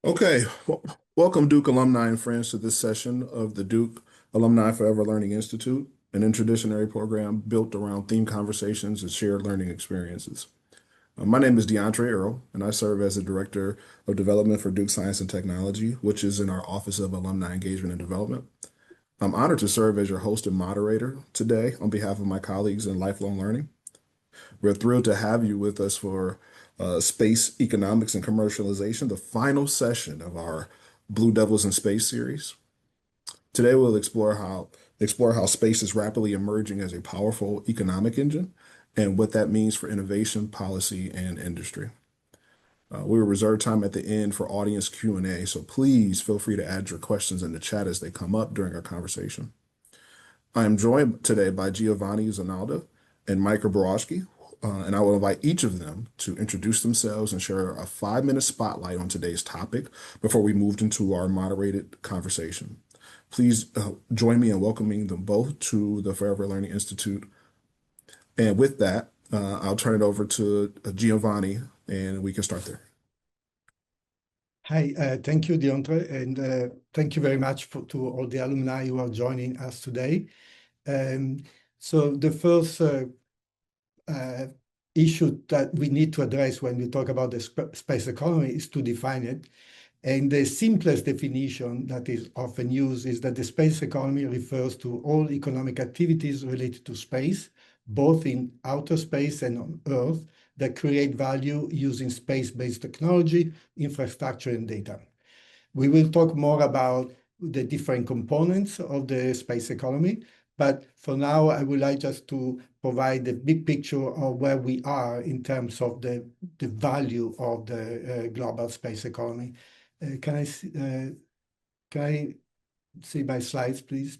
Okay, welcome Duke alumni and friends to this session of the Duke Alumni Forever Learning Institute, an interdisciplinary program built around themed conversations and shared learning experiences. My name is Diontre Earl, and I serve as the Director of Development for Duke Science and Technology, which is in our Office of Alumni Engagement and Development. I'm honored to serve as your host and moderator today on behalf of my colleagues in lifelong learning. We're thrilled to have you with us for Space Economics and Commercialization, the final session of our Blue Devils in Space series. Today we'll explore how space is rapidly emerging as a powerful economic engine and what that means for innovation, policy, and industry. We will reserve time at the end for audience Q&A, so please feel free to add your questions in the chat as they come up during our conversation. I am joined today by Giovanni Zanalda and Micah Boyarsky, and I will invite each of them to introduce themselves and share a 5-minute spotlight on today's topic before we move into our moderated conversation. Please join me in welcoming them both to the Forever Learning Institute. And with that, I'll turn it over to Giovanni, and we can start there. Hi, thank you, Diontre, and thank you very much to all the alumni who are joining us today. So the first issue that we need to address when we talk about the space economy is to define it. And the simplest definition that is often used is that the space economy refers to all economic activities related to space, both in outer space and on Earth, that create value using space-based technology, infrastructure, and data. We will talk more about the different components of the space economy, but for now, I would like just to provide the big picture of where we are in terms of the value of the global space economy. Can I see my slides, please?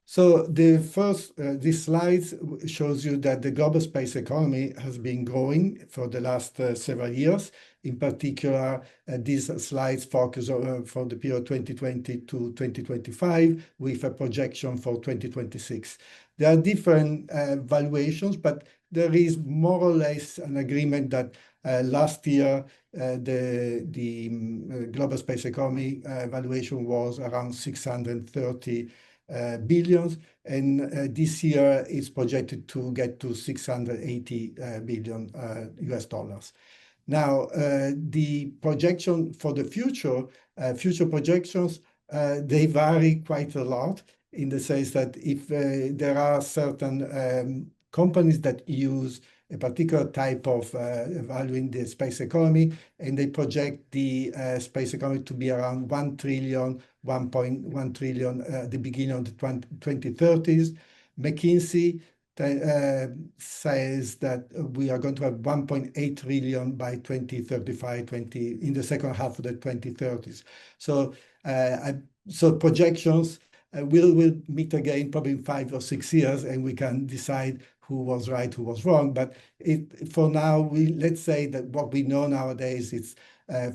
So the first, this slide shows you that the global space economy has been growing for the last several years. In particular, these slides focus on for the period 2020 to 2025 with a projection for 2026. There are different valuations, but there is more or less an agreement that last year the global space economy valuation was around 630 billions, and this year is projected to get to 680 billion US dollars. Now, the projection for the future projections, they vary quite a lot in the sense that if there are certain companies that use a particular type of valuing the space economy, and they project the space economy to be around 1 trillion, 1.1 trillion at the beginning of the 2030s. McKinsey says that we are going to have 1.8 trillion by 2035, in the second half of the 2030s. So, so projections will meet again probably in 5 or 6 years, and we can decide who was right, who was wrong. But for now, let's say that what we know nowadays is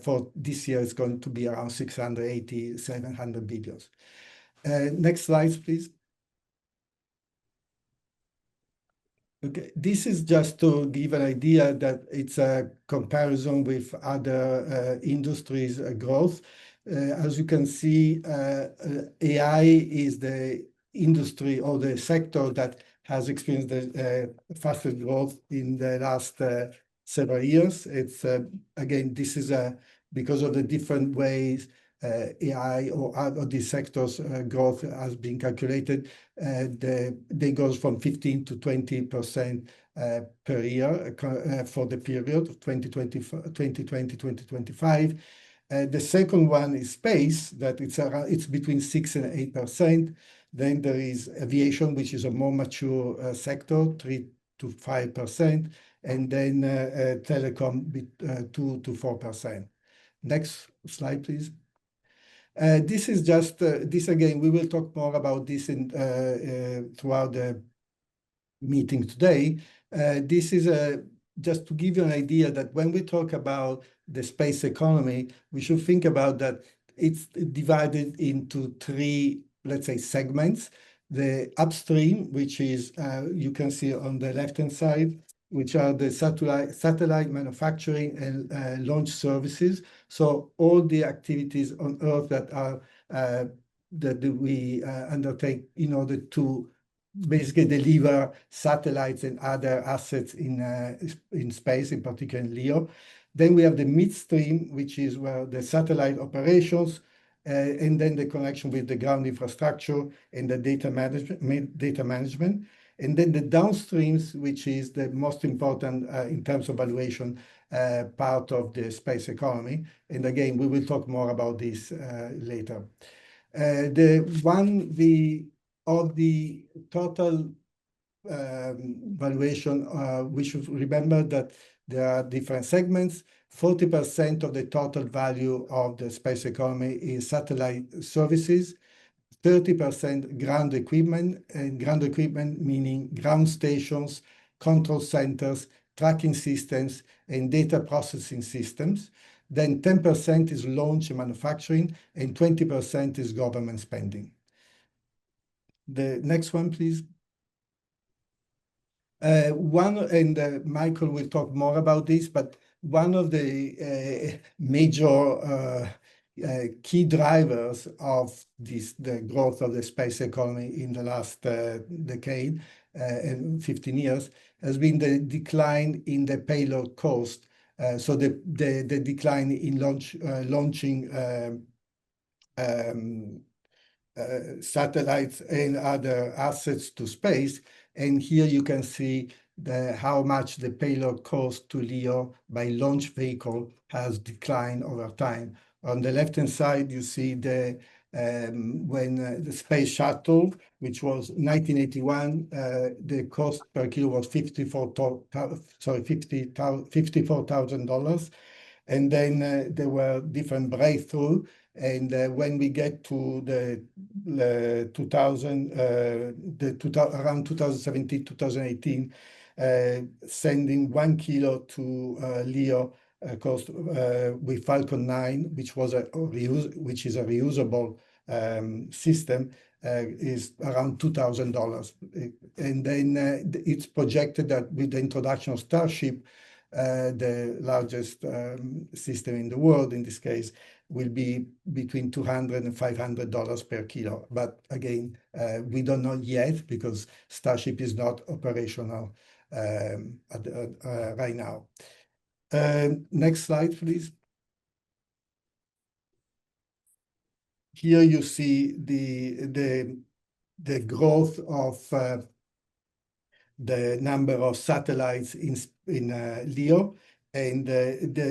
for this year, it's going to be around 680, 700 billions. Next slide, please. Okay, this is just to give an idea that it's a comparison with other industries' growth. As you can see, AI is the industry or the sector that has experienced the fastest growth in the last several years. It's again, this is because of the different ways AI or other these sectors growth has been calculated. They goes from 15 to 20% per year for the period of 2020-2025. The second one is space, that it's between 6 and 8%. Then there is aviation, which is a more mature sector, 3 to 5%, and then telecom 2 to 4%. Next slide, please. This is just this again. We will talk more about this in throughout the meeting today. This is just to give you an idea that when we talk about the space economy, we should think about that it's divided into 3, let's say, segments. The upstream, which is you can see on the left-hand side, which are the satellite manufacturing and launch services. So all the activities on Earth that are that we undertake in order to basically deliver satellites and other assets in space, in particular in LEO. Then we have the midstream, which is where the satellite operations, and then the connection with the ground infrastructure and the data management. And then the downstreams, which is the most important in terms of valuation part of the space economy. And again, we will talk more about this later. Of the total valuation, we should remember that there are different segments. 40% of the total value of the space economy is satellite services, 30% ground equipment, and ground equipment meaning ground stations, control centers, tracking systems, and data processing systems. Then 10% is launch and manufacturing, and 20% is government spending. The next one, please. Michael will talk more about this, but one of the major key drivers of the growth of the space economy in the last decade and 15 years has been the decline in the payload cost. So the decline in launching satellites and other assets to space. And here you can see how much the payload cost to LEO by launch vehicle has declined over time. On the left-hand side, you see when the space shuttle, which was 1981, the cost per kilo was $54,000. And then there were different breakthroughs. And when we get to around 2017, 2018, sending 1 kilo to LEO cost with Falcon 9, which is a reusable system, is around $2,000. And then it's projected that with the introduction of Starship, the largest system in the world, in this case, will be between $200 and $500 per kilo. But again, we don't know yet because Starship is not operational right now. Next slide, please. Here you see the growth of the number of satellites in LEO, and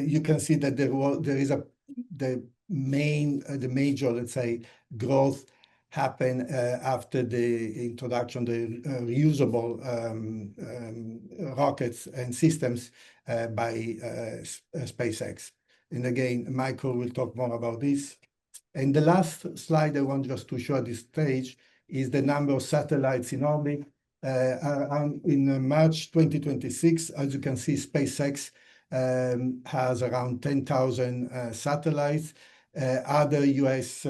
you can see that there is the major, let's say, growth happened after the introduction, the reusable rockets and systems by SpaceX. And again, Michael will talk more about this. And the last slide I want just to show at this stage is the number of satellites in orbit. In March 2026, as you can see, SpaceX has around 10,000 satellites. Other US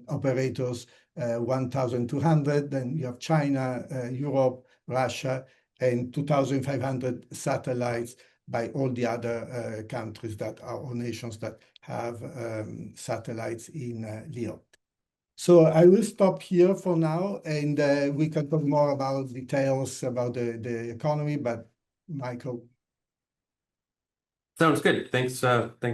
operators, 1,200. Then you have China, Europe, Russia, and 2,500 satellites by all the other countries that are or nations that have satellites in LEO. So I will stop here for now, and we can talk more about details about the economy, but Michael. Sounds good. Thanks,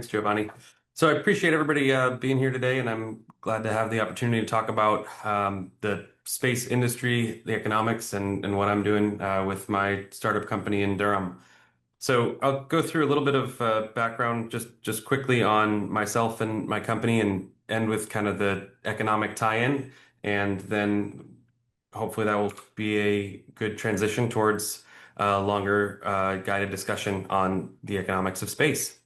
Giovanni. So I appreciate everybody being here today, and I'm glad to have the opportunity to talk about the space industry, the economics, and what I'm doing with my startup company in Durham. So I'll go through a little bit of background just quickly on myself and my company, and end with kind of the economic tie-in, and then hopefully that will be a good transition towards a longer guided discussion on the economics of space.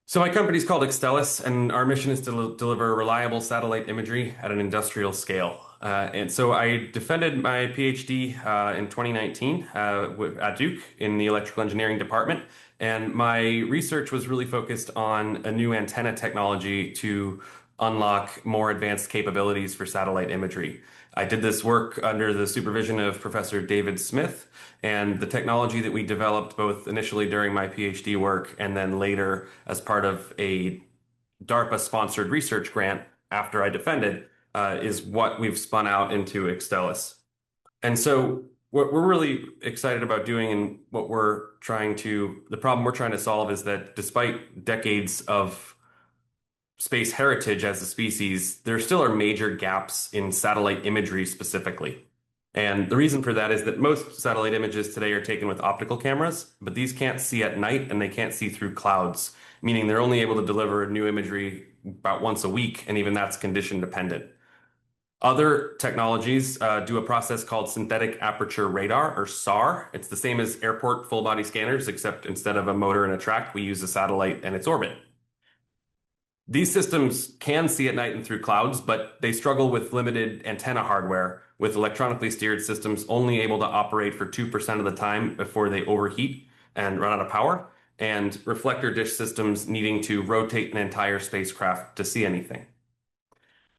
So my company is called Extellis, and our mission is to deliver reliable satellite imagery at an industrial scale. And so I defended my Ph.D. in 2019 at Duke in the electrical engineering department. And my research was really focused on a new antenna technology to unlock more advanced capabilities for satellite imagery. I did this work under the supervision of Professor David Smith, and the technology that we developed both initially during my PhD work and then later as part of a DARPA-sponsored research grant after I defended is what we've spun out into Extellis. And so what we're really excited about doing and the problem we're trying to solve is that despite decades of space heritage as a species, there still are major gaps in satellite imagery specifically. And the reason for that is that most satellite images today are taken with optical cameras, but these can't see at night and they can't see through clouds, meaning they're only able to deliver new imagery about once a week, and even that's condition dependent. Other technologies do a process called synthetic aperture radar, or SAR. It's the same as airport full body scanners, except instead of a motor and a track, we use a satellite and its orbit. These systems can see at night and through clouds, but they struggle with limited antenna hardware, with electronically steered systems only able to operate for 2% of the time before they overheat and run out of power, and reflector dish systems needing to rotate an entire spacecraft to see anything.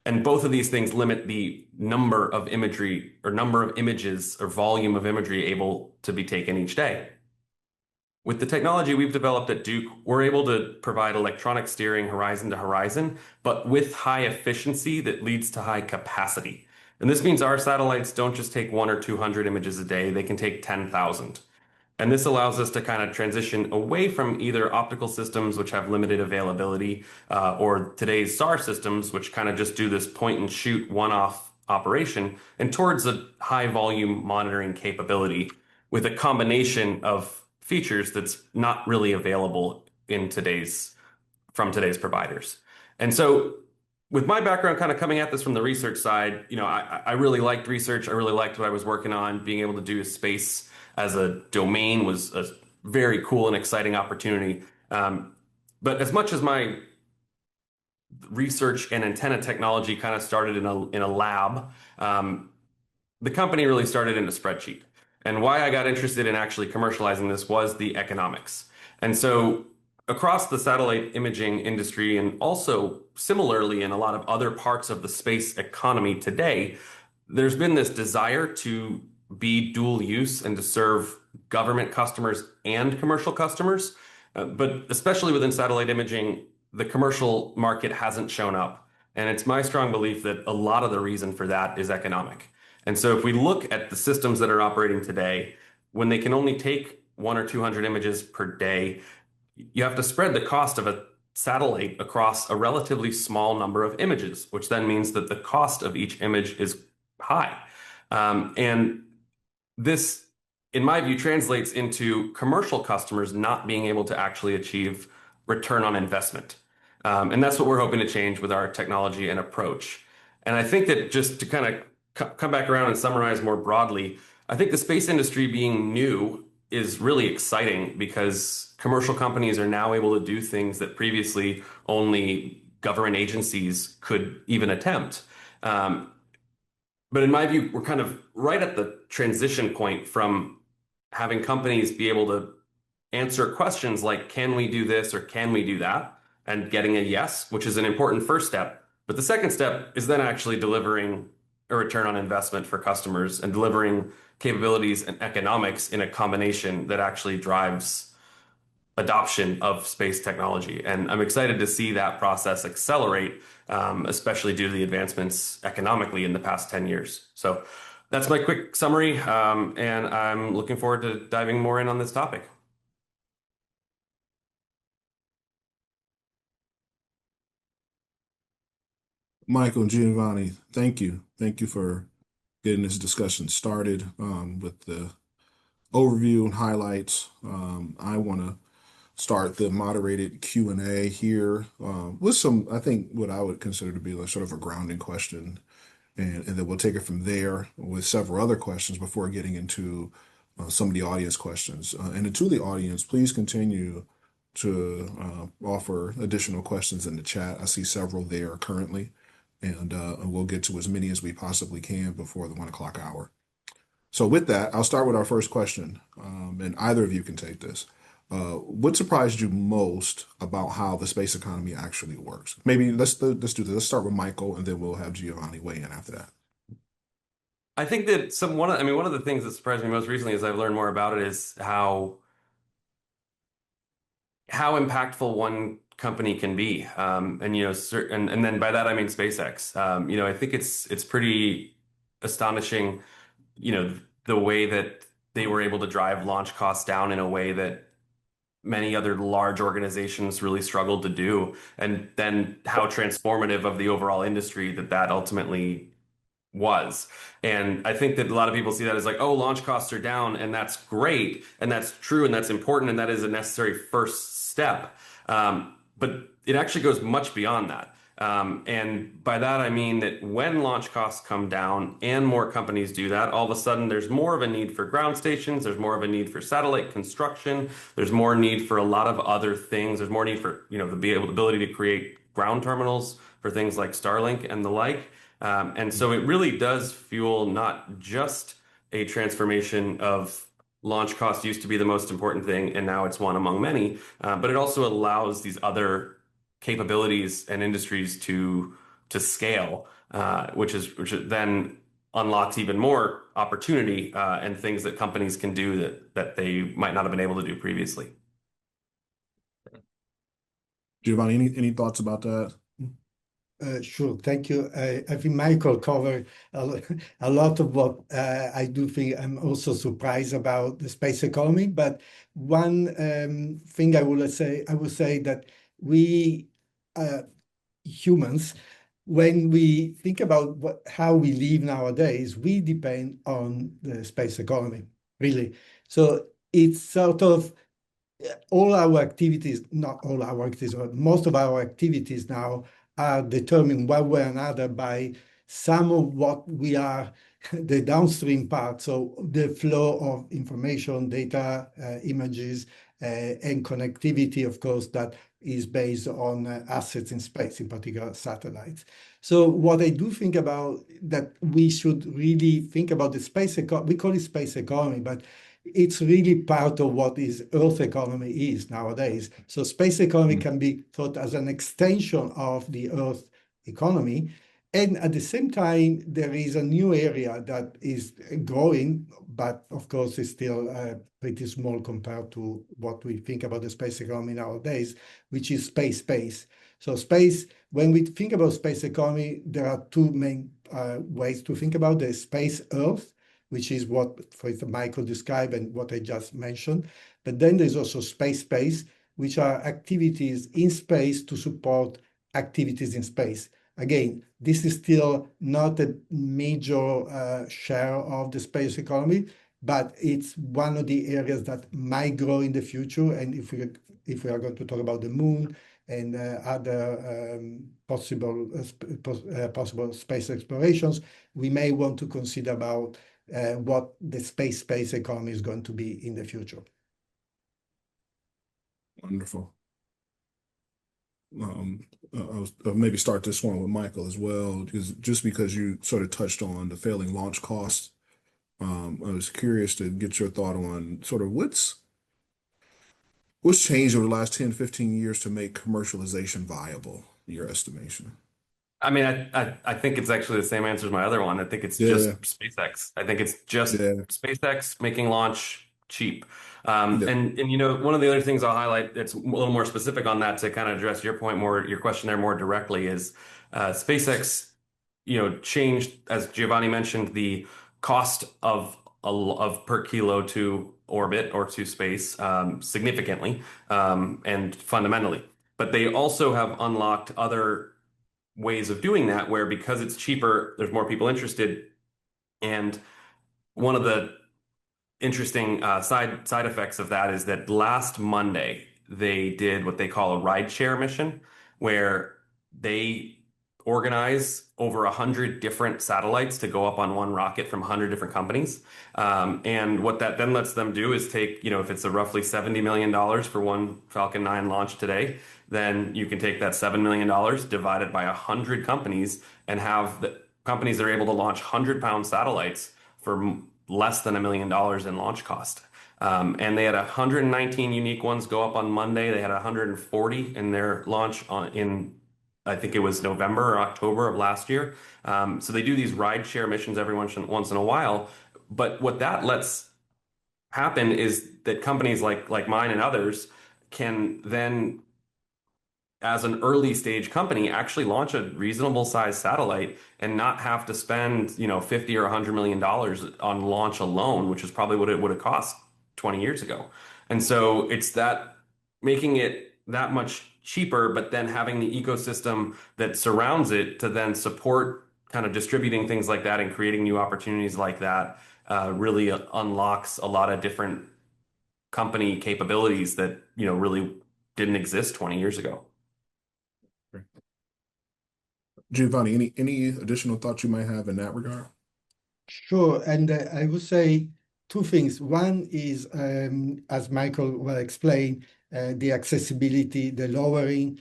And both of these things limit the number of imagery or number of images or volume of imagery able to be taken each day. With the technology we've developed at Duke, we're able to provide electronic steering horizon to horizon, but with high efficiency that leads to high capacity. And this means our satellites don't just take 100 or 200 images a day, they can take 10,000. And this allows us to kind of transition away from either optical systems, which have limited availability, or today's SAR systems, which kind of just do this point and shoot one-off operation, and towards a high volume monitoring capability with a combination of features that's not really available from today's providers. And so with my background kind of coming at this from the research side, I really liked research. I really liked what I was working on. Being able to do space as a domain was a very cool and exciting opportunity. But as much as my research and antenna technology kind of started in a lab, the company really started in a spreadsheet. And why I got interested in actually commercializing this was the economics. And so across the satellite imaging industry, and also similarly in a lot of other parts of the space economy today, there's been this desire to be dual use and to serve government customers and commercial customers. But especially within satellite imaging, the commercial market hasn't shown up. And it's my strong belief that a lot of the reason for that is economic. And so if we look at the systems that are operating today, when they can only take 100 or 200 images per day, you have to spread the cost of a satellite across a relatively small number of images, which then means that the cost of each image is high. And this, in my view, translates into commercial customers not being able to actually achieve return on investment. And that's what we're hoping to change with our technology and approach. And I think that just to kind of come back around and summarize more broadly, I think the space industry being new is really exciting because commercial companies are now able to do things that previously only government agencies could even attempt. But in my view, we're kind of right at the transition point from having companies be able to answer questions like, can we do this or can we do that? And getting a yes, which is an important first step. But the second step is then actually delivering a return on investment for customers and delivering capabilities and economics in a combination that actually drives adoption of space technology. And I'm excited to see that process accelerate, especially due to the advancements economically in the past 10 years. So that's my quick summary, and I'm looking forward to diving more in on this topic. Michael and Giovanni, thank you. Thank you for getting this discussion started with the overview and highlights. I want to start the moderated Q&A here with some, I think, what I would consider to be like sort of a grounding question. And then we'll take it from there with several other questions before getting into some of the audience questions. And to the audience, please continue to offer additional questions in the chat. I see several there currently, and we'll get to as many as we possibly can before the 1 o'clock hour. So with that, I'll start with our first question, and either of you can take this. What surprised you most about how the space economy actually works? Maybe let's do this. Let's start with Michael, and then we'll have Giovanni weigh in after that. I think that one of the things that surprised me most recently as I've learned more about it is how impactful one company can be. And and then by that I mean SpaceX. I think it's pretty astonishing, you know, the way that they were able to drive launch costs down in a way that many other large organizations really struggled to do, and then how transformative of the overall industry that ultimately was. And I think that a lot of people see that as like, oh, launch costs are down, and that's great, and that's true, and that's important, and that is a necessary first step. But it actually goes much beyond that. And by that, I mean that when launch costs come down and more companies do that, all of a sudden there's more of a need for ground stations, there's more of a need for satellite construction, there's more need for a lot of other things. There's more need for, the ability to create ground terminals for things like Starlink and the like. And so it really does fuel not just a transformation of launch cost used to be the most important thing, and now it's one among many, but it also allows these other capabilities and industries to scale, which then unlocks even more opportunity and things that companies can do that they might not have been able to do previously. Giovanni, any thoughts about that? Sure, thank you. I think Michael covered a lot of what I do think. I'm also surprised about the space economy, but one thing I would say that we humans, when we think about how we live nowadays, we depend on the space economy, really. So it's sort of all our activities, not all our activities, but most of our activities now are determined one way or another by some of what we are, the downstream part. So the flow of information, data, images, and connectivity, of course, that is based on assets in space, in particular satellites. So what I do think about that we should really think about the space economy, we call it space economy, but it's really part of what is Earth economy is nowadays. So space economy can be thought as an extension of the Earth economy. And at the same time, there is a new area that is growing, but of course is still pretty small compared to what we think about the space economy nowadays, which is space. So space, when we think about space economy, there are two main ways to think about the space Earth, which is what for Michael described and what I just mentioned. But then there's also space, which are activities in space to support activities in space. Again, this is still not a major share of the space economy, but it's one of the areas that might grow in the future. And if we are going to talk about the moon and other possible space explorations, we may want to consider about what the space economy is going to be in the future. Wonderful. I'll maybe start this one with Michael as well, just because you sort of touched on the failing launch costs. I was curious to get your thought on sort of what's changed over the last 10, 15 years to make commercialization viable, in your estimation? I mean, I think it's actually the same answer as my other one. I think it's just SpaceX. I think it's just SpaceX making launch cheap. And one of the other things I'll highlight that's a little more specific on that to kind of address your point more, your question there more directly is SpaceX, changed, as Giovanni mentioned, the cost of per kilo to orbit or to space significantly and fundamentally. But they also have unlocked other ways of doing that where because it's cheaper, there's more people interested. And one of the interesting side effects of that is that last Monday they did what they call a rideshare mission, where they organize over 100 different satellites to go up on one rocket from 100 different companies. And what that then lets them do is take, if it's a roughly $70 million for one Falcon 9 launch today, then you can take that $7 million divided by 100 companies and have the companies that are able to launch 100-pound satellites for less than $1 million in launch cost. And they had 119 unique ones go up on Monday. They had 140 in their launch in I think it was November or October of last year. So they do these ride share missions every once in a while. But what that lets happen is that companies like mine and others can then, as an early stage company, actually launch a reasonable sized satellite and not have to spend, 50 or $100 million on launch alone, which is probably what it would have cost 20 years ago. And so it's that making it that much cheaper, but then having the ecosystem that surrounds it to then support kind of distributing things like that and creating new opportunities like that really unlocks a lot of different company capabilities that, really didn't exist 20 years ago. Giovanni, any additional thoughts you might have in that regard? Sure, and I would say two things. One is, as Michael well explained, the accessibility, the lowering.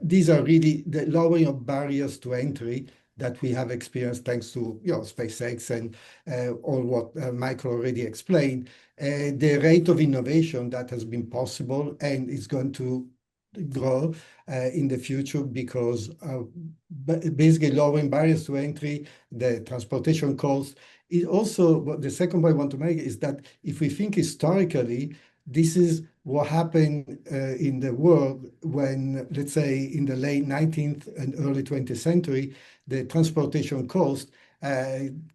These are really the lowering of barriers to entry that we have experienced thanks to SpaceX and all what Michael already explained. The rate of innovation that has been possible and is going to grow in the future because basically lowering barriers to entry, the transportation costs. It also, the second point I want to make is that if we think historically, this is what happened in the world when, let's say, in the late 19th and early 20th century, the transportation cost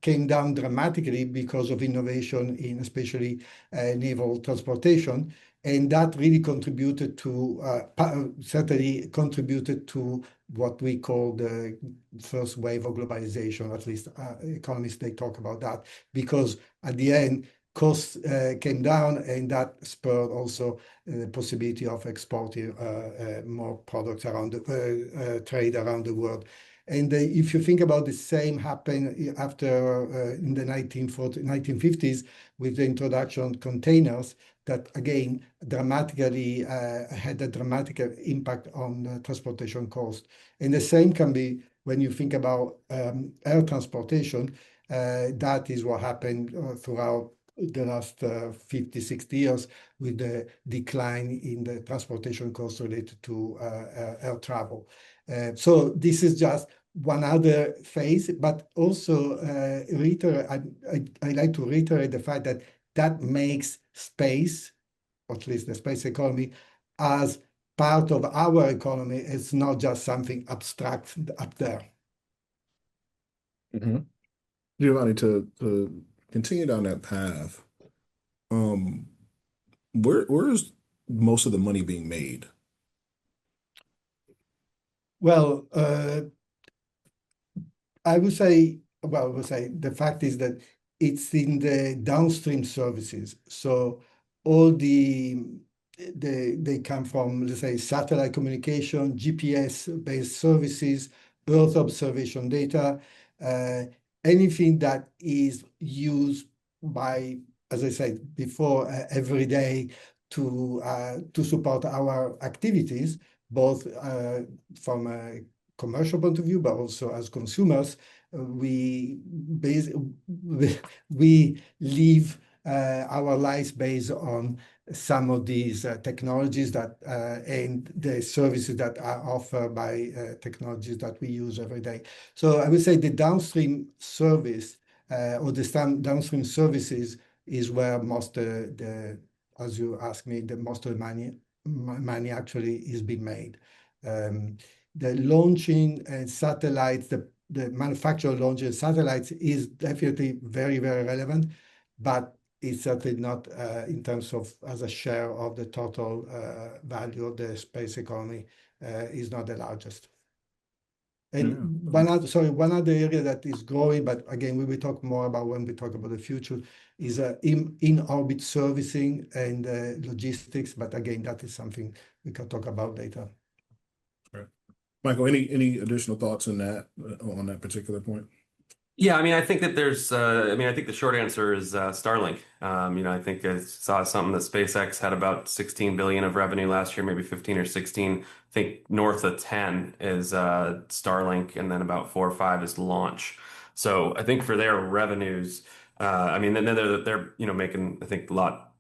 came down dramatically because of innovation in especially naval transportation. And that really contributed to, certainly contributed to what we call the first wave of globalization, at least economists, they talk about that, because at the end, costs came down and that spurred also the possibility of exporting more products around the trade around the world. And if you think about the same happened after in the 1950s with the introduction of containers, that again dramatically had a dramatic impact on transportation cost. And the same can be when you think about air transportation. That is what happened throughout the last 50, 60 years with the decline in the transportation costs related to air travel. So this is just one other phase, but also I like to reiterate the fact that that makes space, or at least the space economy, as part of our economy. It's not just something abstract up there. Mm-hmm. Giovanni, to continue down that path, where is most of the money being made? Well, I would say the fact is that it's in the downstream services. So all they come from, let's say, satellite communication, GPS-based services, Earth observation data, anything that is used by, as I said before, every day to support our activities, both from a commercial point of view, but also as consumers. We live our lives based on some of these technologies that and the services that are offered by technologies that we use every day. So I would say the downstream service or the downstream services is where most as you ask me, the most of the money actually is being made. The launching and satellites, the manufacture of launching satellites is definitely very, very relevant, but it's certainly not in terms of as a share of the total value of the space economy is not the largest. And one other area that is growing, but again, we will talk more about when we talk about the future, is in-orbit servicing and logistics. But again, that is something we can talk about later. Right. Michael, any additional thoughts on that particular point? Yeah, I mean, I think that I think the short answer is Starlink. I think I saw something that SpaceX had about 16 billion of revenue last year, maybe 15 or 16. I think north of 10 is Starlink, and then about 4 or 5 is launch. So I think for their revenues, I mean, then they're making, I think,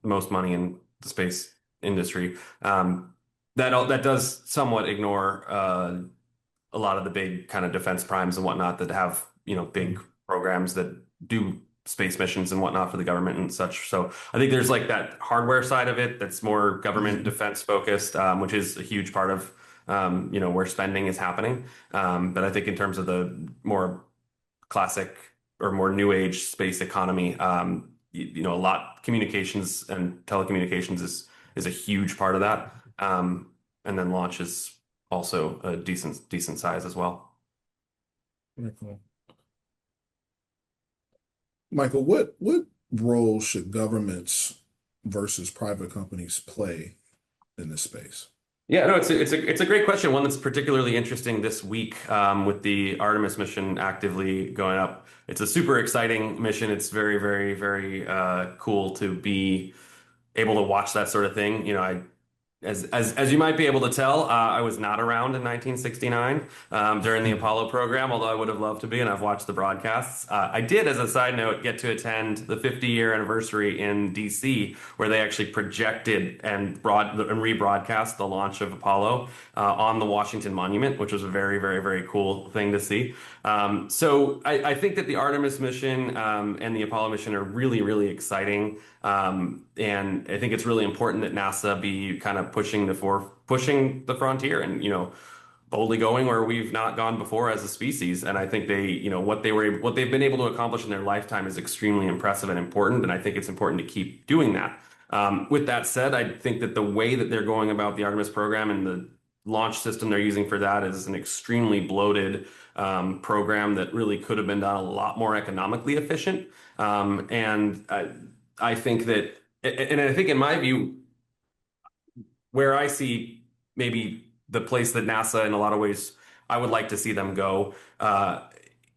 most money in the space industry. That does somewhat ignore a lot of the big kind of defense primes and whatnot that have, big programs that do space missions and whatnot for the government and such. So I think there's like that hardware side of it that's more government defense focused, which is a huge part of where spending is happening. But I think in terms of the more classic or more new age space economy, a lot communications and telecommunications is a huge part of that. And then launch is also a decent size as well. Very cool. Michael, what role should governments versus private companies play in this space? Yeah, no, it's a great question. One that's particularly interesting this week with the Artemis mission actively going up. It's a super exciting mission. It's very, very, very cool to be able to watch that sort of thing. As you might be able to tell, I was not around in 1969 during the Apollo program, although I would have loved to be, and I've watched the broadcasts. I did, as a side note, get to attend the 50-year anniversary in DC, where they actually projected and rebroadcast the launch of Apollo on the Washington Monument, which was a very, very, very cool thing to see. So I think that the Artemis mission and the Apollo mission are really, really exciting. And I think it's really important that NASA be kind of pushing the frontier and, boldly going where we've not gone before as a species. And I think what they've been able to accomplish in their lifetime is extremely impressive and important. And I think it's important to keep doing that. With that said, I think that the way that they're going about the Artemis program and the launch system they're using for that is an extremely bloated program that really could have been done a lot more economically efficient. I think that, and I think in my view, where I see maybe the place that NASA, in a lot of ways, I would like to see them go,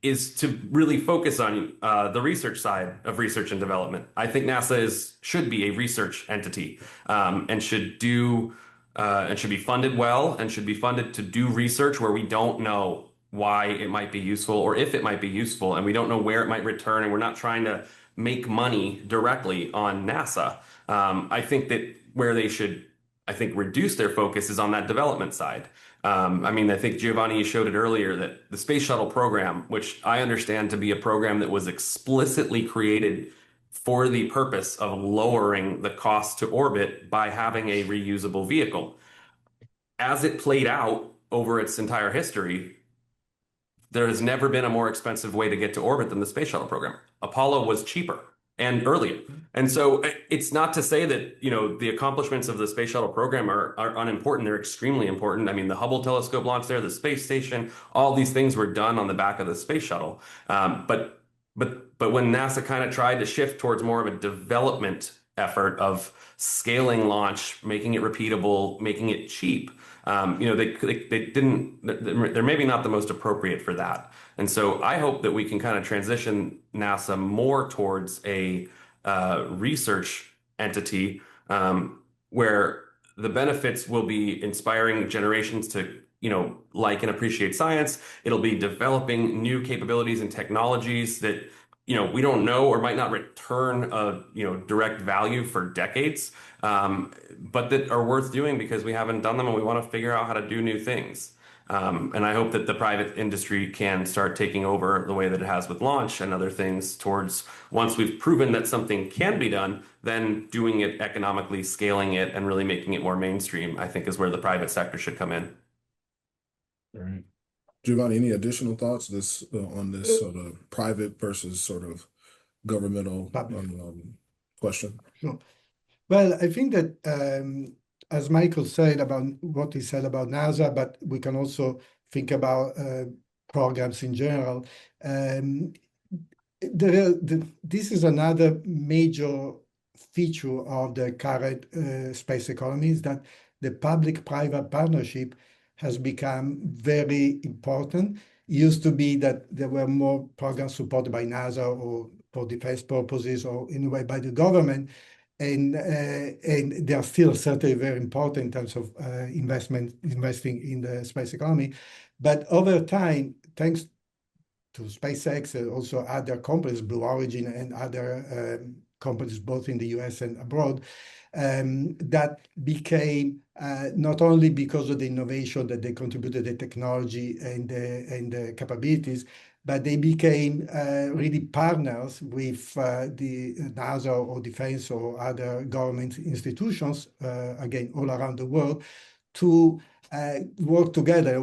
is to really focus on the research side of research and development. I think NASA should be a research entity and should be funded well and should be funded to do research where we don't know why it might be useful or if it might be useful, and we don't know where it might return, and we're not trying to make money directly on NASA. I think that where they should, reduce their focus is on that development side. I think Giovanni showed it earlier that the space shuttle program, which I understand to be a program that was explicitly created for the purpose of lowering the cost to orbit by having a reusable vehicle. As it played out over its entire history, there has never been a more expensive way to get to orbit than the space shuttle program. Apollo was cheaper and earlier. And so it's not to say that, the accomplishments of the space shuttle program are unimportant. They're extremely important. The Hubble telescope launched there, the space station, all these things were done on the back of the space shuttle. But when NASA kind of tried to shift towards more of a development effort of scaling launch, making it repeatable, making it cheap, they didn't, they're maybe not the most appropriate for that. And so I hope that we can kind of transition NASA more towards a research entity where the benefits will be inspiring generations to, like and appreciate science. It'll be developing new capabilities and technologies that, we don't know or might not return a, direct value for decades, but that are worth doing because we haven't done them and we want to figure out how to do new things. And I hope that the private industry can start taking over the way that it has with launch and other things towards, once we've proven that something can be done, then doing it economically, scaling it, and really making it more mainstream, I think is where the private sector should come in. All right. Giovanni, any additional thoughts on this sort of private versus sort of governmental question? Sure. Well, I think that as Michael said about what he said about NASA, but we can also think about programs in general. This is another major feature of the current space economy, is that the public-private partnership has become very important. It used to be that there were more programs supported by NASA or for defense purposes or in a way by the government. And they are still certainly very important in terms of investing in the space economy. But over time, thanks to SpaceX and also other companies, Blue Origin and other companies both in the US and abroad, that became not only because of the innovation that they contributed, the technology and the capabilities, but they became really partners with the NASA or defense or other government institutions, again, all around the world, to work together.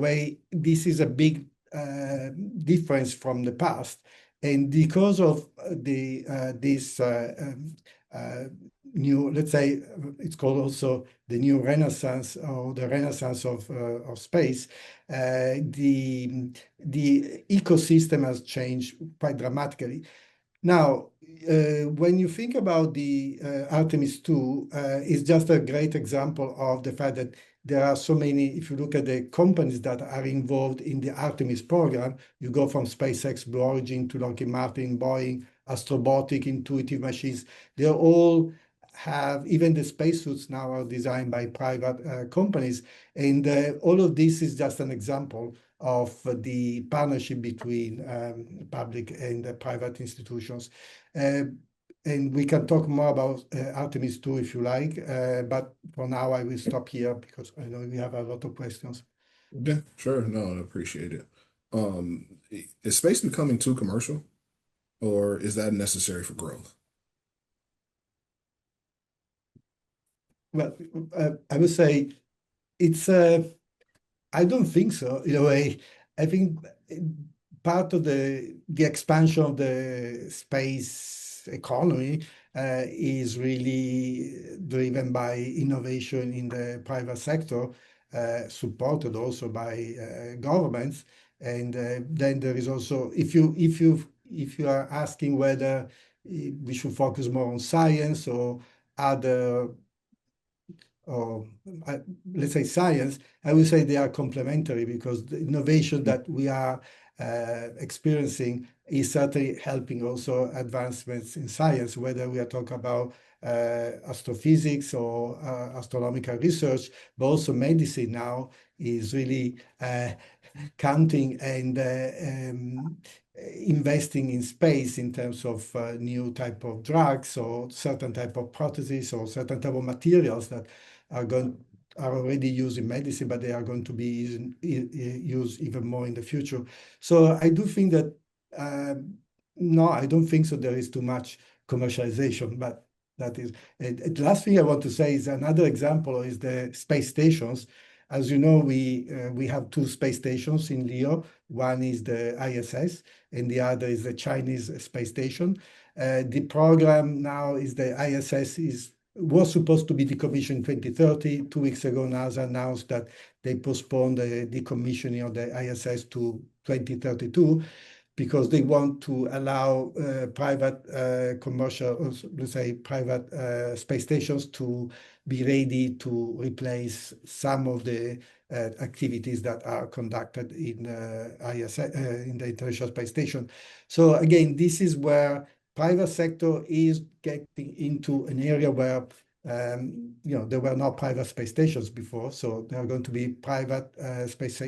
This is a big difference from the past. And because of this new, let's say, it's called also the new Renaissance or the Renaissance of space, the ecosystem has changed quite dramatically. Now, when you think about the Artemis 2, it's just a great example of the fact that there are so many, if you look at the companies that are involved in the Artemis program, you go from SpaceX, Blue Origin to Lockheed Martin, Boeing, Astrobotic, Intuitive Machines. They all have, even the spacesuits now are designed by private companies. And all of this is just an example of the partnership between public and private institutions. And we can talk more about Artemis 2 if you like, but for now I will stop here because I know we have a lot of questions. Yeah, sure. No, I appreciate it. Is space becoming too commercial, or is that necessary for growth? Well, I would say it's I don't think so. In a way, I think part of the expansion of the space economy is really driven by innovation in the private sector, supported also by governments. And then there is also, if you are asking whether we should focus more on science or other or let's say science, I would say they are complementary because the innovation that we are experiencing is certainly helping also advancements in science, whether we are talking about astrophysics or astronomical research, but also medicine now is really counting and investing in space in terms of new type of drugs or certain type of prostheses or certain type of materials that are already used in medicine, but they are going to be used even more in the future. So I do think that, no, I don't think so there is too much commercialization, but that is, the last thing I want to say is another example is the space stations. As you know, we have two space stations in LEO. One is the ISS and the other is the Chinese space station. The program now is the ISS was supposed to be decommissioned in 2030. 2 weeks ago, NASA announced that they postponed the decommissioning of the ISS to 2032 because they want to allow private commercial, let's say private space stations to be ready to replace some of the activities that are conducted in ISS, in the International Space Station. So again, this is where private sector is getting into an area where there were no private space stations before, so there are going to be private space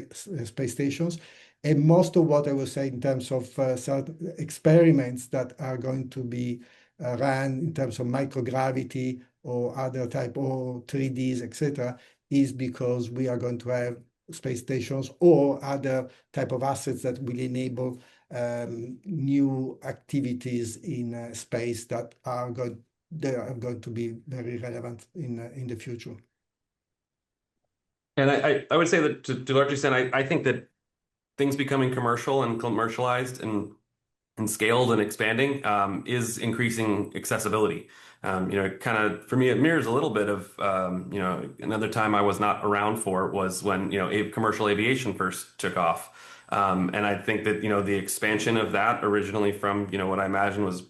stations. And most of what I will say in terms of certain experiments that are going to be run in terms of microgravity or other type or 3Ds, etc., is because we are going to have space stations or other type of assets that will enable new activities in space that are going to be very relevant in the future. And I would say that to a large extent, I think that things becoming commercial and commercialized and scaled and expanding is increasing accessibility. Kind of for me, it mirrors a little bit of another time I was not around for was when commercial aviation first took off. And I think that the expansion of that originally from what I imagine was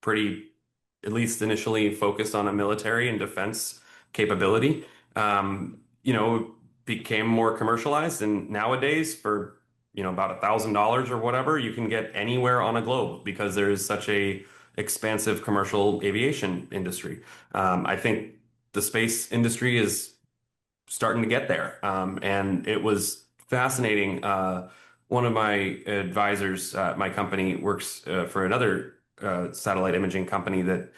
pretty, at least initially focused on a military and defense capability, became more commercialized. And nowadays, for about $1,000 or whatever, you can get anywhere on a globe because there is such a expansive commercial aviation industry. I think the space industry is starting to get there, and it was fascinating. One of my advisors, my company works for another satellite imaging company that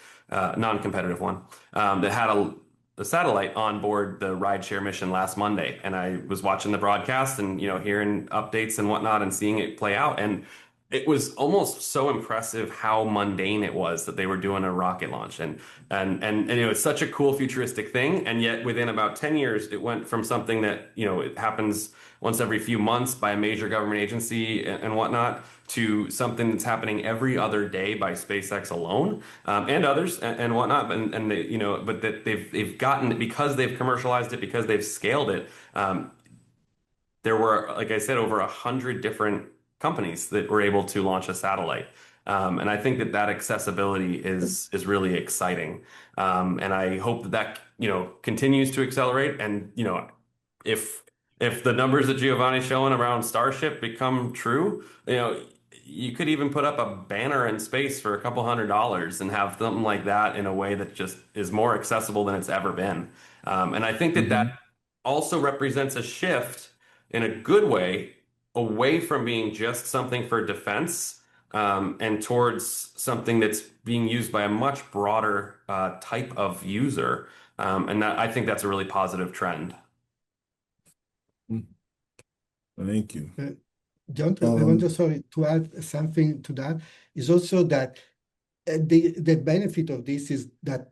non-competitive one, that had a satellite on board the rideshare mission last Monday. And I was watching the broadcast and, hearing updates and whatnot and seeing it play out. And it was almost so impressive how mundane it was that they were doing a rocket launch. And it's such a cool futuristic thing. And yet within about 10 years, it went from something that, it happens once every few months by a major government agency and whatnot, to something that's happening every other day by SpaceX alone, and others and whatnot. And they, but that they've gotten, because they've commercialized it, because they've scaled it. There were, like I said, over 100 different companies that were able to launch a satellite. And I think that accessibility is really exciting. And I hope that continues to accelerate. And if the numbers that Giovanni's showing around Starship become true, you could even put up a banner in space for a couple $100 and have something like that in a way that just is more accessible than it's ever been. And I think that also represents a shift in a good way away from being just something for defense, and towards something that's being used by a much broader type of user. And I think that's a really positive trend. Thank you. Diontre, I want to add something to that. Is also that the benefit of this is that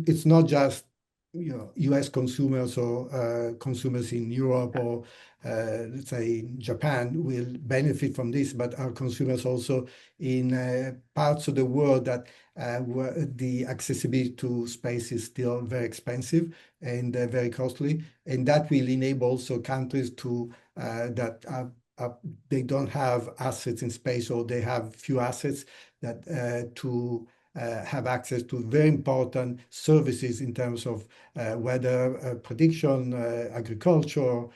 it's not just U.S. consumers or consumers in Europe or let's say in Japan will benefit from this, but our consumers also in parts of the world that where the accessibility to space is still very expensive and very costly, and that will enable also countries to that they don't have assets in space, or they have few assets, that to have access to very important services in terms of weather prediction, agriculture,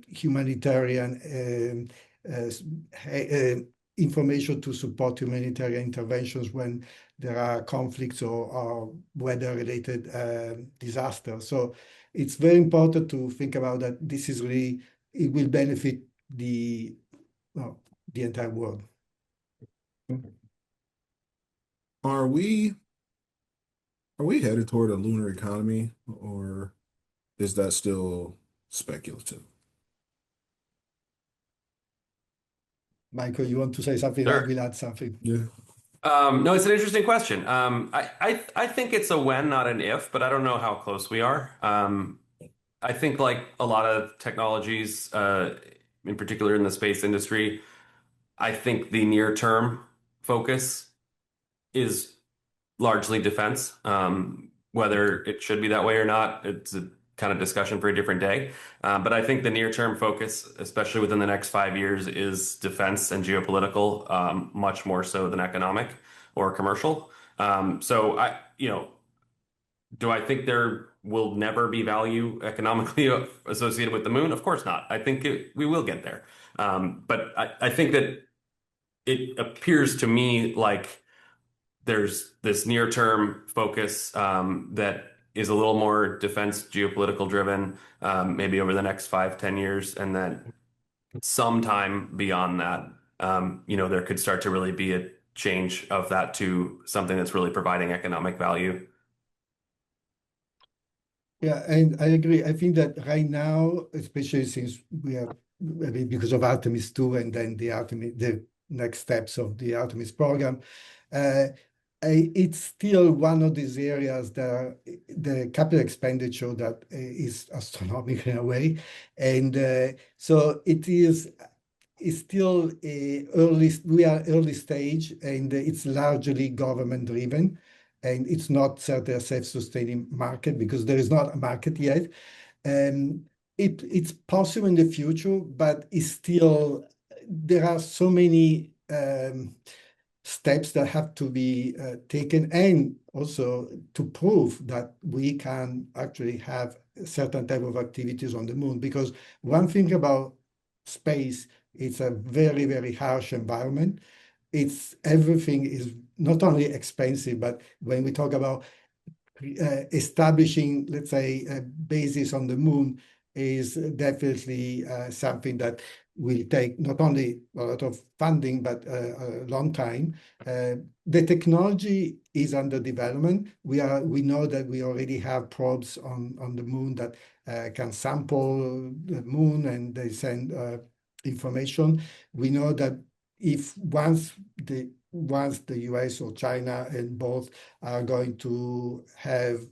humanitarian information to support humanitarian interventions when there are conflicts or weather-related disasters. So it's very important to think about that. This is really, it will benefit the entire world. Are we headed toward a lunar economy, or is that still speculative? Michael, you want to say something? Sure. I will add something. Yeah. No, it's an interesting question. I think it's a when, not an if, but I don't know how close we are. I think like a lot of technologies, in particular in the space industry, I think the near term focus is largely defense. Whether it should be that way or not, it's a kind of discussion for a different day. But I think the near-term focus, especially within the next 5 years, is defense and geopolitical, much more so than economic or commercial. So do I think there will never be value economically associated with the moon? Of course not. I think we will get there. But I think that it appears to me like there's this near-term focus that is a little more defense geopolitical driven, maybe over the next 5-10 years, and then sometime beyond that, there could start to really be a change of that to something that's really providing economic value. Yeah, and I agree. I think that right now, especially since we are, I mean, because of Artemis 2 and then the next steps of the Artemis program, it's still one of these areas that the capital expenditure that is astronomical in a way. And so it's still we are early stage, and it's largely government driven. And it's not certainly a self-sustaining market because there is not a market yet. It's possible in the future, but it's still, there are so many steps that have to be taken, and also to prove that we can actually have a certain type of activities on the moon. Because one thing about space, it's a very, very harsh environment. Everything is not only expensive, but when we talk about establishing, let's say, a basis on the moon, is definitely something that will take not only a lot of funding, but a long time. The technology is under development. We know that we already have probes on the moon that can sample the moon and they send information. We know that if once the US or China and both are going to have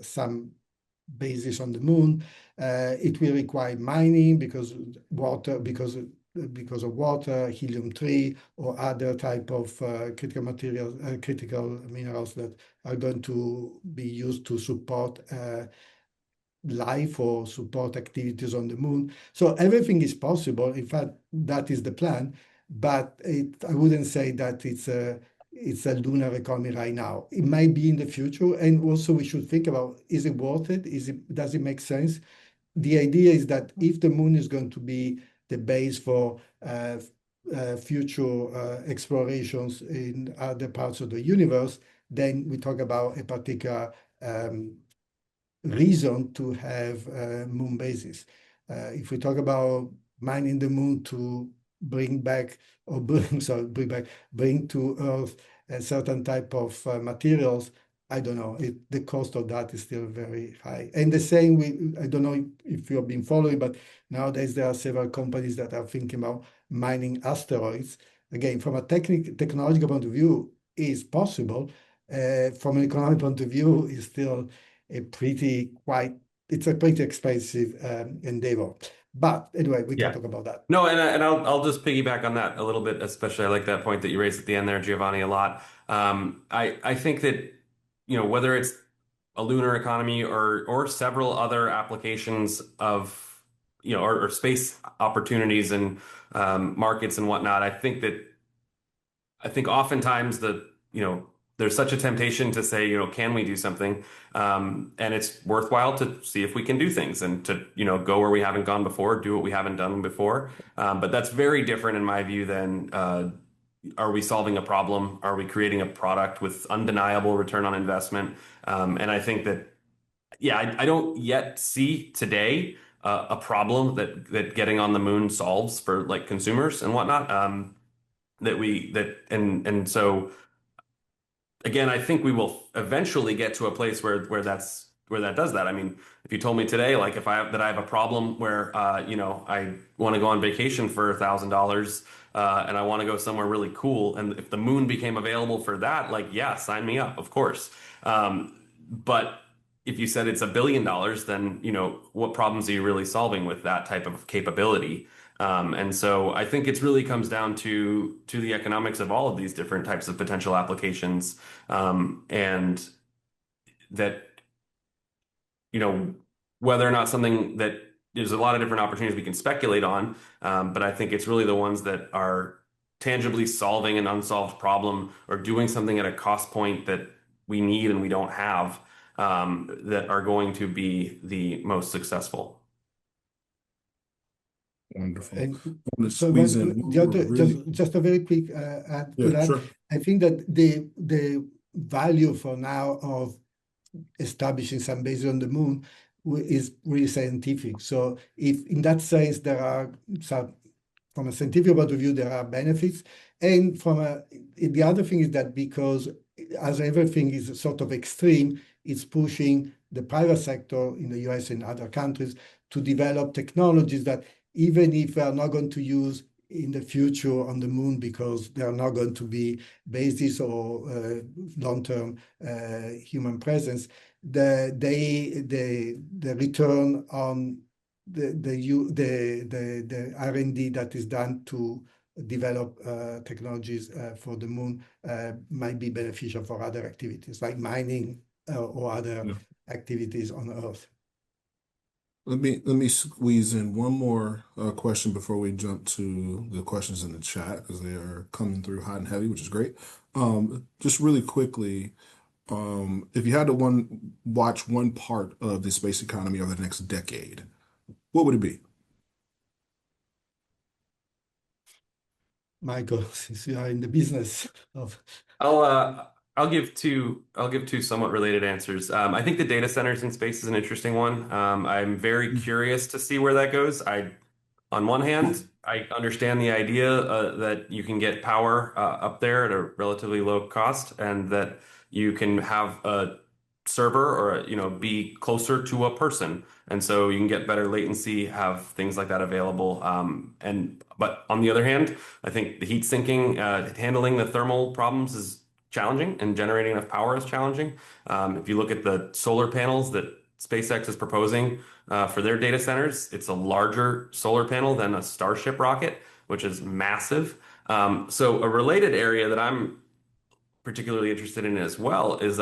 some bases on the moon, it will require mining because of water, helium-3, or other type of critical materials, critical minerals that are going to be used to support life or support activities on the moon. So everything is possible. In fact, that is the plan. But I wouldn't say that it's a lunar economy right now. It might be in the future. And also we should think about, is it worth it? Does it make sense? The idea is that if the moon is going to be the base for future explorations in other parts of the universe, then we talk about a particular reason to have moon bases. If we talk about mining the moon to bring back or bring to Earth a certain type of materials, I don't know. The cost of that is still very high. And the same, I don't know if you have been following, but nowadays there are several companies that are thinking about mining asteroids. Again, from a technological point of view, is possible. From an economic point of view, is still it's a pretty expensive endeavor. But anyway, we can talk about that. No, and I'll just piggyback on that a little bit, especially I like that point that you raised at the end there, Giovanni, a lot. I think that, whether it's a lunar economy or several other applications of, or space opportunities and markets and whatnot, I think oftentimes there's such a temptation to say, can we do something? And it's worthwhile to see if we can do things and to, go where we haven't gone before, do what we haven't done before. But that's very different in my view than are we solving a problem? Are we creating a product with undeniable return on investment? And I think that, I don't yet see today a problem that getting on the moon solves for like consumers and whatnot. So again, I think we will eventually get to a place where that does that. I mean, if you told me today, like if I have a problem where I want to go on vacation for $1,000 and I want to go somewhere really cool, and if the moon became available for that, like yeah, sign me up, of course. But if you said it's $1 billion, then what problems are you really solving with that type of capability? And so I think it really comes down to the economics of all of these different types of potential applications, and that whether or not something that there's a lot of different opportunities we can speculate on, but I think it's really the ones that are tangibly solving an unsolved problem or doing something at a cost point that we need and we don't have, that are going to be the most successful. Wonderful. And so just a very quick add to that. Sure. I think that the value for now of establishing some bases on the moon is really scientific. So if in that sense there are some, from a scientific point of view, there are benefits. And the other thing is that because as everything is sort of extreme, it's pushing the private sector in the US and other countries to develop technologies that even if we are not going to use in the future on the moon because there are not going to be bases or long-term human presence, the return on the R&D that is done to develop technologies for the moon might be beneficial for other activities like mining or other activities on Earth. Let me squeeze in one more question before we jump to the questions in the chat because they are coming through hot and heavy, which is great. Just really quickly, if you had to watch one part of the space economy over the next decade, what would it be? Michael, since you are in the business of. I'll I'll give two somewhat related answers. I think the data centers in space is an interesting one. I'm very curious to see where that goes. On one hand, I understand the idea that you can get power up there at a relatively low cost, and that you can have a server or be closer to a person, and so you can get better latency, have things like that available. And but on the other hand, I think the heat sinking, handling the thermal problems is challenging, and generating enough power is challenging. If you look at the solar panels that SpaceX is proposing for their data centers, it's a larger solar panel than a Starship rocket, which is massive. So a related area that I'm particularly interested in as well is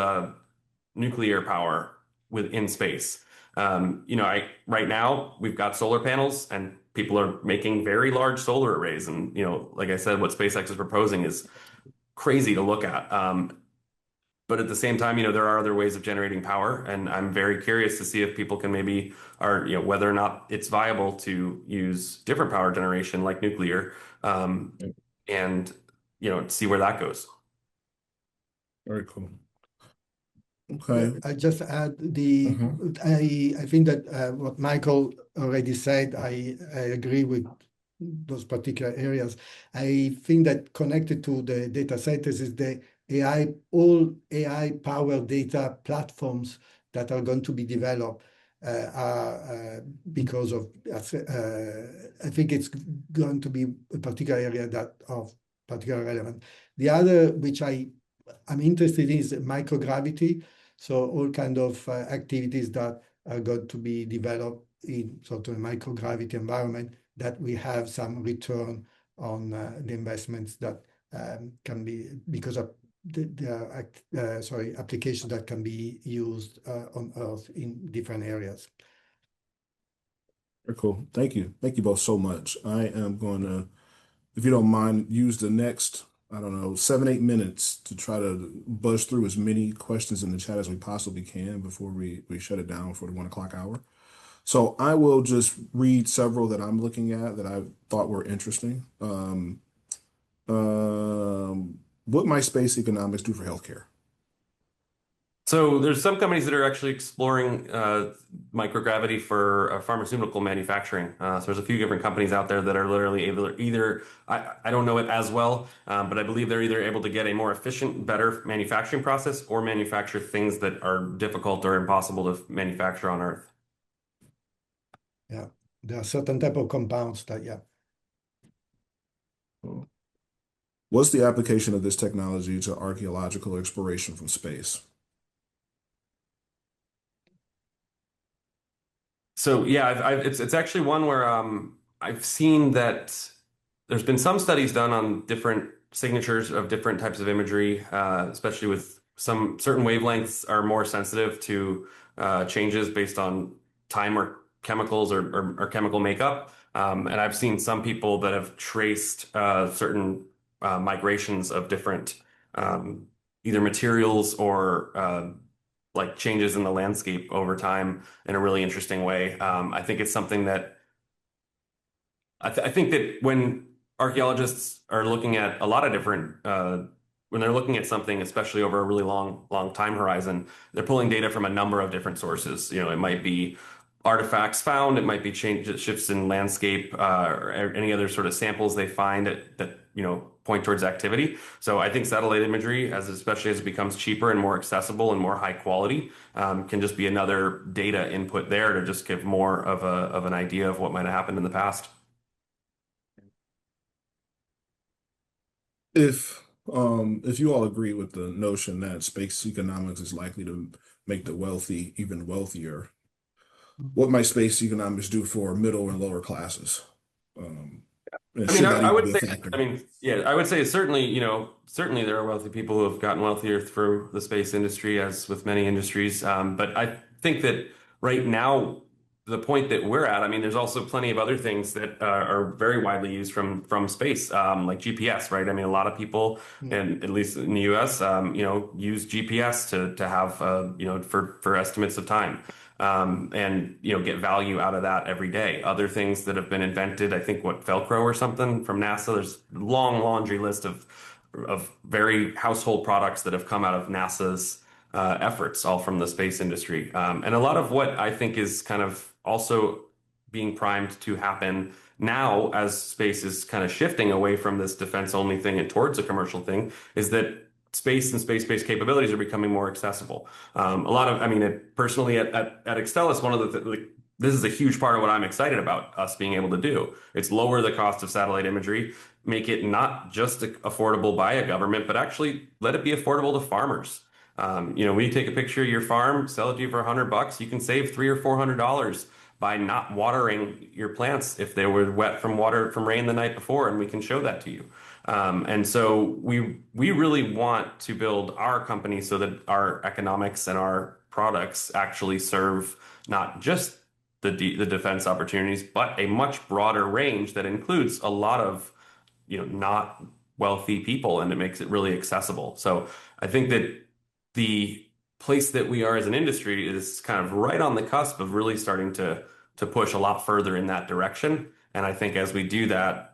nuclear power within space. Right now we've got solar panels, and people are making very large solar arrays, and like I said, what SpaceX is proposing is crazy to look at. But at the same time, there are other ways of generating power, and I'm very curious to see if people can whether or not it's viable to use different power generation like nuclear, and see where that goes. Very cool. Yeah, Okay. I just add Mhm. I think that what Michael already said, I agree with those particular areas. I think that connected to the data centers is the all AI powered data platforms that are going to be developed because of I think it's going to be a particular area that of particular relevant. The other which I'm interested in is microgravity. So all kind of activities that are going to be developed in sort of a microgravity environment that we have some return on the investments that can be because of applications that can be used on Earth in different areas. Very cool. Thank you. Thank you both so much. I am going to, if you don't mind, use the next, I don't know, 7, 8 minutes to try to buzz through as many questions in the chat as we possibly can before we shut it down for the 1 o'clock hour. So I will just read several that I'm looking at that I thought were interesting. What might space economics do for healthcare? So there's some companies that are actually exploring microgravity for pharmaceutical manufacturing. So there's a few different companies out there that are literally able to either, I don't know it as well, but I believe they're either able to get a more efficient, better manufacturing process, or manufacture things that are difficult or impossible to manufacture on Earth. Yeah, there are certain type of compounds that, yeah. What's the application of this technology to archaeological exploration from space? So yeah, it's actually one where I've seen that there's been some studies done on different signatures of different types of imagery, especially with some certain wavelengths are more sensitive to changes based on time or chemicals or chemical makeup. And I've seen some people that have traced certain migrations of different either materials or like changes in the landscape over time in a really interesting way. I think it's something that I think that when archaeologists are looking at a lot of different, when they're looking at something, especially over a really long time horizon, they're pulling data from a number of different sources. It might be artifacts found, it might be shifts in landscape, or any other sort of samples they find that point towards activity. So I think satellite imagery, especially as it becomes cheaper and more accessible and more high quality, can just be another data input there to just give more of an idea of what might have happened in the past. If you all agree with the notion that space economics is likely to make the wealthy even wealthier, what might space economics do for middle and lower classes? And I mean, should that I even would be a say, factor? yeah, I would say certainly, certainly there are wealthy people who have gotten wealthier through the space industry, as with many industries. But I think that right now, the point that we're at, I mean, there's also plenty of other things that are very widely used from space, like GPS, right? I mean, a lot of people, and at least in the U.S., use GPS to have, for estimates of time. And get value out of that every day. Other things that have been invented, I think Velcro or something from NASA. There's a long laundry list of of very household products that have come out of NASA's efforts, all from the space industry. And a lot of what I think is kind of also being primed to happen now as space is kind of shifting away from this defense only thing and towards a commercial thing is that space and space-based capabilities are becoming more accessible. A lot of, I mean, personally at Extellis, one of the, this is a huge part of what I'm excited about us being able to do. It's lower the cost of satellite imagery, make it not just affordable by a government, but actually let it be affordable to farmers. When you take a picture of your farm, sell it to you for $100, you can save $300 or $400 by not watering your plants if they were wet from rain the night before, and we can show that to you. And so we really want to build our company so that our economics and our products actually serve not just the defense opportunities, but a much broader range that includes a lot of not wealthy people, and it makes it really accessible. So I think that the place that we are as an industry is kind of right on the cusp of really starting to push a lot further in that direction. And I think as we do that,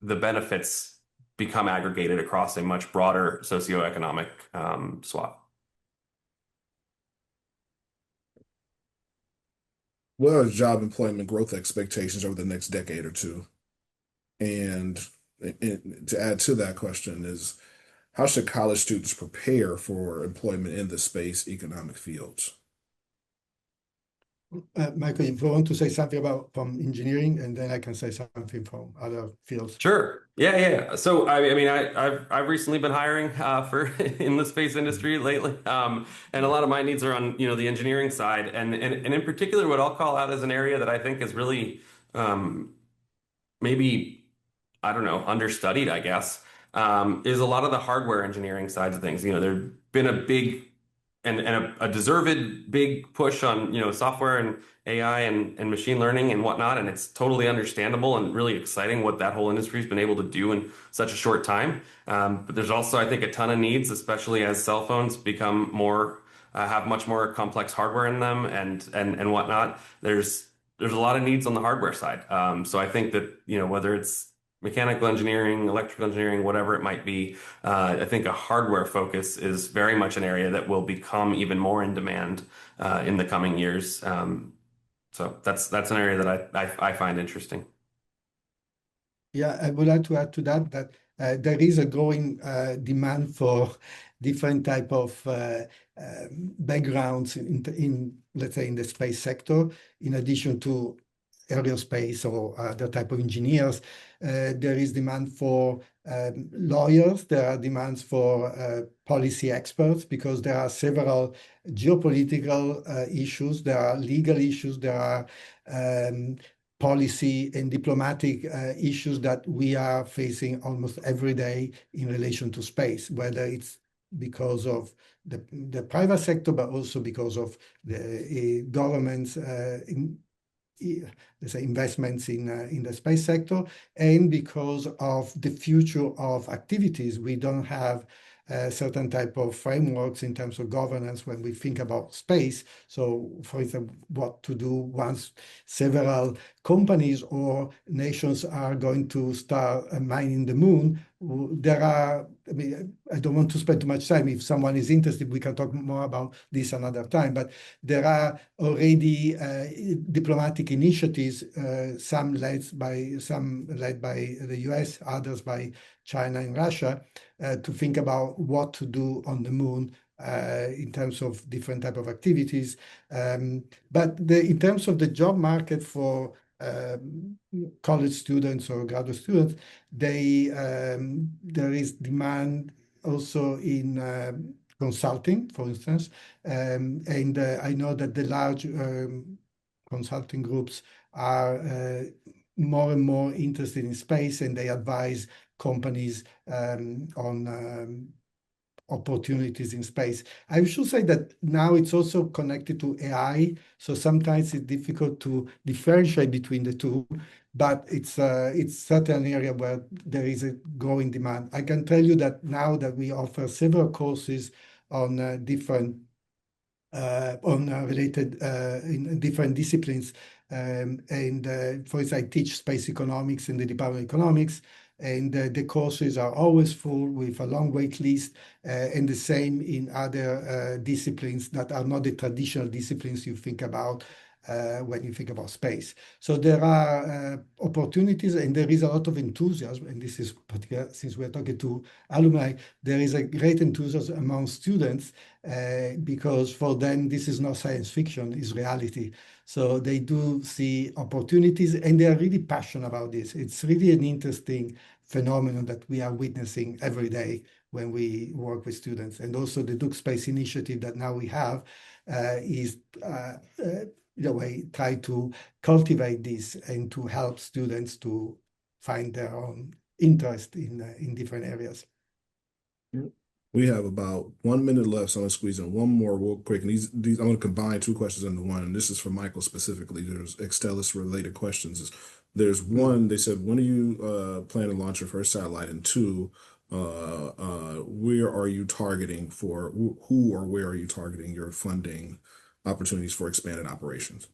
the benefits become aggregated across a much broader socioeconomic swath. What are job employment growth expectations over the next decade or two? And to add to that question is, how should college students prepare for employment in the space economic fields? Michael, if you want to say something about from engineering, and then I can say something from other fields. Sure. Yeah. So I mean, I've recently been hiring for in the space industry lately, and a lot of my needs are on the engineering side, and in particular, what I'll call out as an area that I think is really maybe, I don't know, understudied, I guess, is a lot of the hardware engineering sides of things. There's been a big and a deserved big push on software and AI and machine learning and whatnot, and it's totally understandable and really exciting what that whole industry's been able to do in such a short time. But there's also, I think, a ton of needs, especially as cell phones become more have much more complex hardware in them and whatnot. There's a lot of needs on the hardware side. So I think that whether it's mechanical engineering, electrical engineering, whatever it might be, I think a hardware focus is very much an area that will become even more in demand in the coming years. So that's an area that I find interesting. Yeah, I would like to add to that there is a growing demand for different type of backgrounds in let's say in the space sector, in addition to aerospace or other type of engineers. There is demand for lawyers. There are demands for policy experts, because there are several geopolitical issues. There are legal issues. There are policy and diplomatic issues that we are facing almost every day in relation to space, whether it's because of the private sector, but also because of the government's let's say investments in the space sector, and because of the future of activities. We don't have certain type of frameworks in terms of governance when we think about space. So, for example, what to do once several companies or nations are going to start mining the moon. There are, I mean, I don't want to spend too much time. If someone is interested, we can talk more about this another time. But there are already diplomatic initiatives, some led by the US, others by China and Russia, to think about what to do on the moon in terms of different type of activities. But in terms of the job market for college students or graduate students, there is demand also in consulting, for instance. And I know that the large consulting groups are more and more interested in space, and they advise companies on opportunities in space. I should say that now it's also connected to AI, so sometimes it's difficult to differentiate between the two, but it's certainly an area where there is a growing demand. I can tell you that now that we offer several courses on different related in different disciplines, and for instance, I teach space economics in the Department of Economics, and the courses are always full with a long wait list, and the same in other disciplines that are not the traditional disciplines you think about when you think about space. So there are opportunities, and there is a lot of enthusiasm, and this is particular since we're talking to alumni, there is a great enthusiasm among students because for them this is not science fiction, it's reality. So they do see opportunities, and they are really passionate about this. It's really an interesting phenomenon that we are witnessing every day when we work with students. And also the Duke Space Initiative that now we have is in a way try to cultivate this and to help students to find their own interest in different areas. We have about 1 minute left, so I'm gonna squeeze in one more real quick. And these I'm gonna combine two questions into one. And this is for Michael specifically. There's Extellis related questions. There's one, they said, when do you plan to launch your first satellite? And two, where are you targeting for who or where are you targeting your funding opportunities for expanded operations?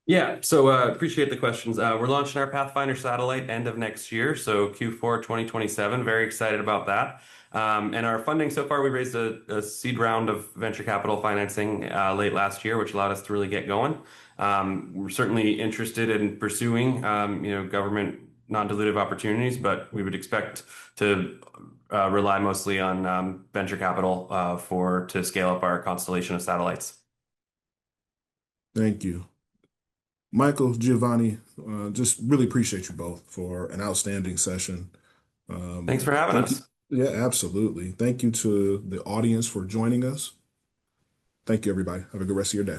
Yeah, so appreciate the questions. We're launching our Pathfinder satellite end of next year, so Q4 2027. Very excited about that. And our funding so far, we raised a seed round of venture capital financing late last year, which allowed us to really get going. We're certainly interested in pursuing, government non-dilutive opportunities, but we would expect to rely mostly on venture capital to scale up our constellation of satellites. Thank you. Michael, Giovanni, just really appreciate you both for an outstanding session. Thanks for having us. Yeah, absolutely. Thank you to the audience for joining us. Thank you, everybody. Have a good rest of your day.